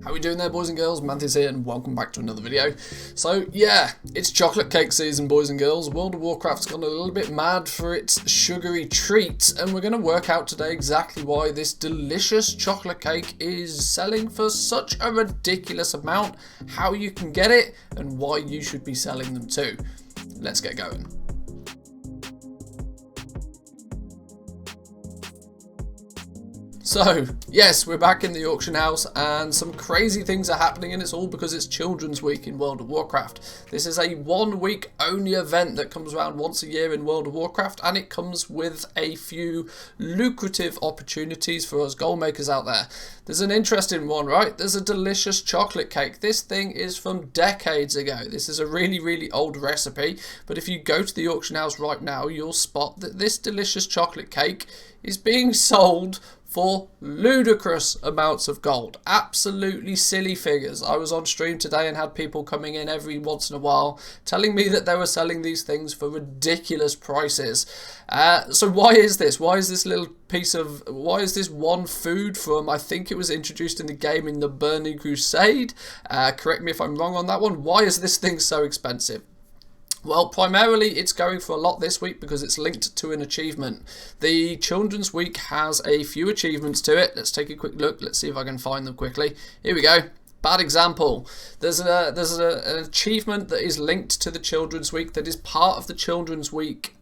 How are we doing there, boys and girls? Manthys here and welcome back to another video. So yeah, it's chocolate cake season, boys and girls. World of Warcraft's gone a little bit mad for its sugary treats, and we're going to work out today exactly why this delicious chocolate cake is selling for such a ridiculous amount, how you can get it, and why you should be selling them too. Let's get going. So, yes, we're back in the auction house and some crazy things are happening, and it's all because it's Children's Week in World of Warcraft. This is a 1 week only event that comes around once a year in World of Warcraft, and it comes with a few lucrative opportunities for us goal makers out there. There's an interesting one, right? There's a delicious chocolate cake. This thing is from decades ago. This is a really old recipe, but if you go to the auction house right now, you'll spot that this delicious chocolate cake is being sold for ludicrous amounts of gold. Absolutely silly figures. I was on stream today and had people coming in every once in a while telling me that they were selling these things for ridiculous prices. So why is this? Why is this why is this one food from, I think it was introduced in the game in the Burning Crusade? Correct me if I'm wrong on that one. Why is this thing so expensive? Well, primarily it's going for a lot this week because it's linked to an achievement. The Children's Week has a few achievements to it. Let's take a quick look. Let's see if I can find them quickly. Here we go. Bad example. There's an achievement that is linked to the Children's Week that is part of the Children's Week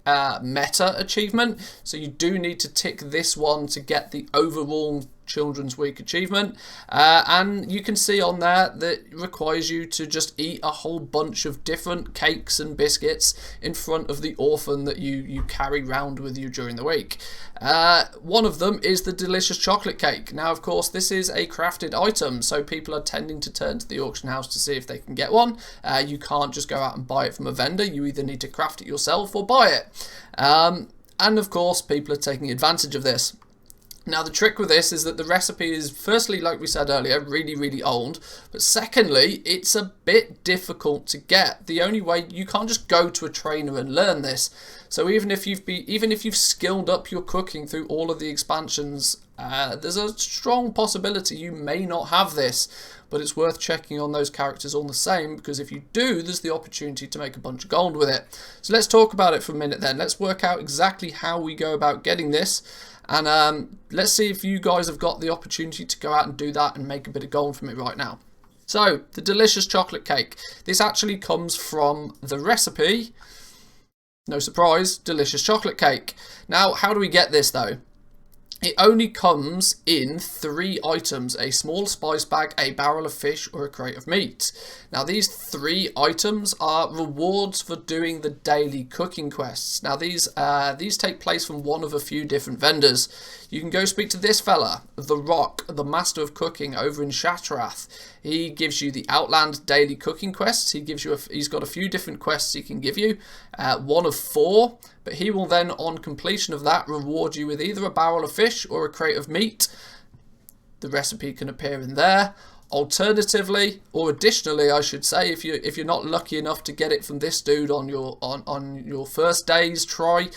meta achievement. So you do need to tick this one to get the overall Children's Week achievement, and you can see on there that it requires you to just eat a whole bunch of different cakes and biscuits in front of the orphan that you carry round with you during the week. One of them is the delicious chocolate cake. Now, of course, this is a crafted item, so people are tending to turn to the auction house to see if they can get one. You can't just go out and buy it from a vendor. You either need to craft it yourself or buy it. And of course, people are taking advantage of this. Now, the trick with this is that the recipe is, firstly, like we said earlier, really old, but secondly, it's a bit difficult to get. The only way, you can't just go to a trainer and learn this. So even if you've skilled up your cooking through all of the expansions, there's a strong possibility you may not have this, but it's worth checking on those characters all the same, because if you do, there's the opportunity to make a bunch of gold with it. So let's talk about it for a minute then. Let's work out exactly how we go about getting this. And let's see if you guys have got the opportunity to go out and do that and make a bit of gold from it right now. So, the delicious chocolate cake. This actually comes from the recipe. No surprise, delicious chocolate cake. Now, how do we get this though? It only comes in 3 items: a small spice bag, a barrel of fish, or a crate of meat. Now, these 3 items are rewards for doing the daily cooking quests. Now, these take place from one of a few different vendors. You can go speak to this fella, The Rock, the master of cooking over in Shattrath. He gives you the Outland daily cooking quests. He's got a few different quests he can give you, one of 4. But he will then, on completion of that, reward you with either a barrel of fish or a crate of meat. The recipe can appear in there. Alternatively, or additionally, I should say, if you're not lucky enough to get it from this dude on your first day's try,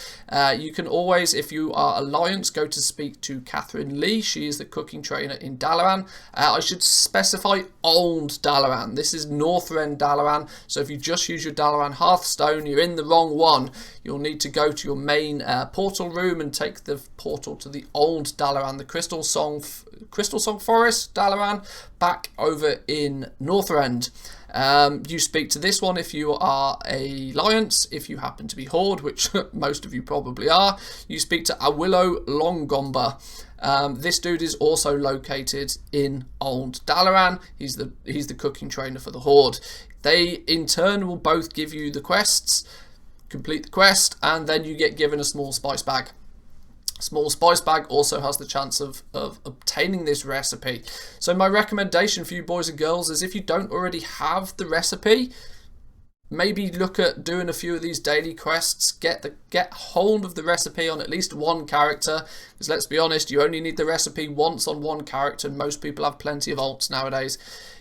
you can always, if you are Alliance, go to speak to Catherine Lee. She is the cooking trainer in Dalaran. I should specify Old Dalaran. This is Northrend Dalaran. So if you just use your Dalaran Hearthstone, you're in the wrong one. You'll need to go to your main portal room and take the portal to the Old Dalaran, the Crystal Song Forest Dalaran, back over in Northrend. You speak to this one if you are a Alliance. If you happen to be Horde, which most of you probably are, you speak to Awillo Longomba. This dude is also located in Old Dalaran. He's the cooking trainer for the Horde. They in turn will both give you the quests, complete the quest, and then you get given a small spice bag. Small spice bag also has the chance of obtaining this recipe. So my recommendation for you boys and girls is, if you don't already have the recipe, maybe look at doing a few of these daily quests. Get hold of the recipe on at least one character, because let's be honest, you only need the recipe once on one character, and most people have plenty of alts nowadays.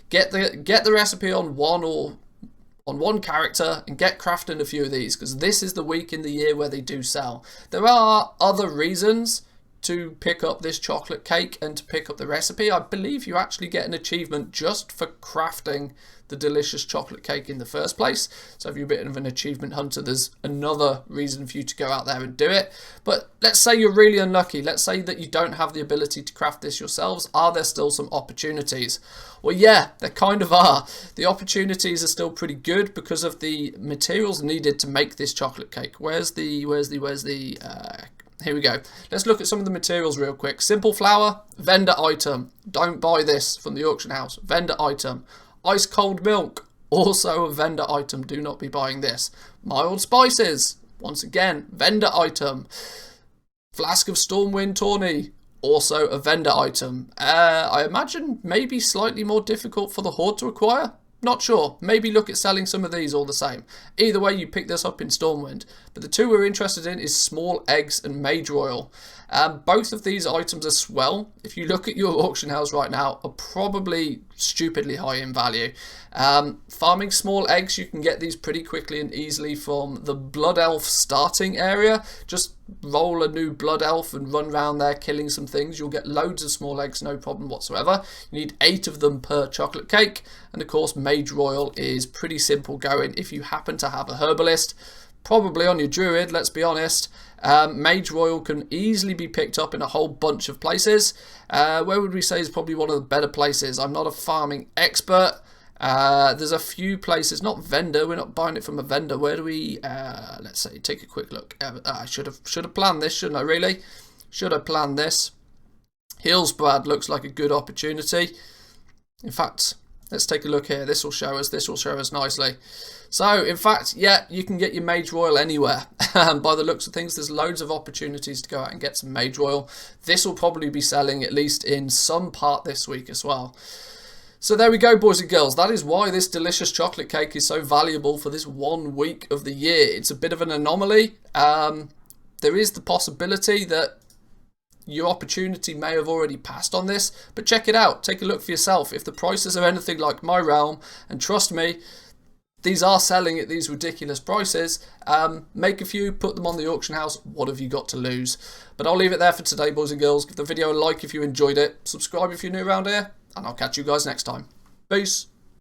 Get the recipe on one character and get crafting a few of these, because this is the week in the year where they do sell. There are other reasons to pick up this chocolate cake and to pick up the recipe, I believe you actually get an achievement just for crafting the delicious chocolate cake in the first place. So if you're a bit of an achievement hunter, there's another reason for you to go out there and do it. But let's say you're really unlucky. Let's say that you don't have the ability to craft this yourselves. Are there still some opportunities? Well, yeah, there kind of are. The opportunities are still pretty good because of the materials needed to make this chocolate cake. Where's the here we go. Let's look at some of the materials real quick. Simple flour, vendor item. Don't buy this from the auction house. Vendor item. Ice cold milk, also a vendor item. Do not be buying this. Mild spices, once again, vendor item. Flask of Stormwind Tawny, also a vendor item. I imagine maybe slightly more difficult for the Horde to acquire. Not sure. Maybe look at selling some of these all the same. Either way, you pick this up in Stormwind. But the two we're interested in is small eggs and mage royal. Both of these items as well, if you look at your auction house right now, are probably stupidly high in value. Farming small eggs, you can get these pretty quickly and easily from the Blood Elf starting area. Just roll a new Blood Elf and run around there killing some things. You'll get loads of small eggs, no problem whatsoever. You need 8 of them per chocolate cake. And of course, Mage Royal is pretty simple going if you happen to have a herbalist. Probably on your druid, let's be honest. Mage Royal can easily be picked up in a whole bunch of places. Where would we say is probably one of the better places? I'm not a farming expert. There's a few places, not vendor, we're not buying it from a vendor. Where do we, let's say, take a quick look. I should have planned this, shouldn't I, really? Should have planned this. Hillsbrad looks like a good opportunity. In fact, let's take a look here. This will show us nicely. So, in fact, yeah, you can get your Mage Royal anywhere. By the looks of things, there's loads of opportunities to go out and get some Mage Royal. This will probably be selling at least in some part this week as well. So there we go, boys and girls. That is why this delicious chocolate cake is so valuable for this 1 week of the year. It's a bit of an anomaly. There is the possibility that your opportunity may have already passed on this, but check it out. Take a look for yourself. If the prices are anything like my realm, and trust me, these are selling at these ridiculous prices, make a few, put them on the auction house. What have you got to lose? But I'll leave it there for today, boys and girls. Give the video a like if you enjoyed it. Subscribe if you're new around here, and I'll catch you guys next time. Peace.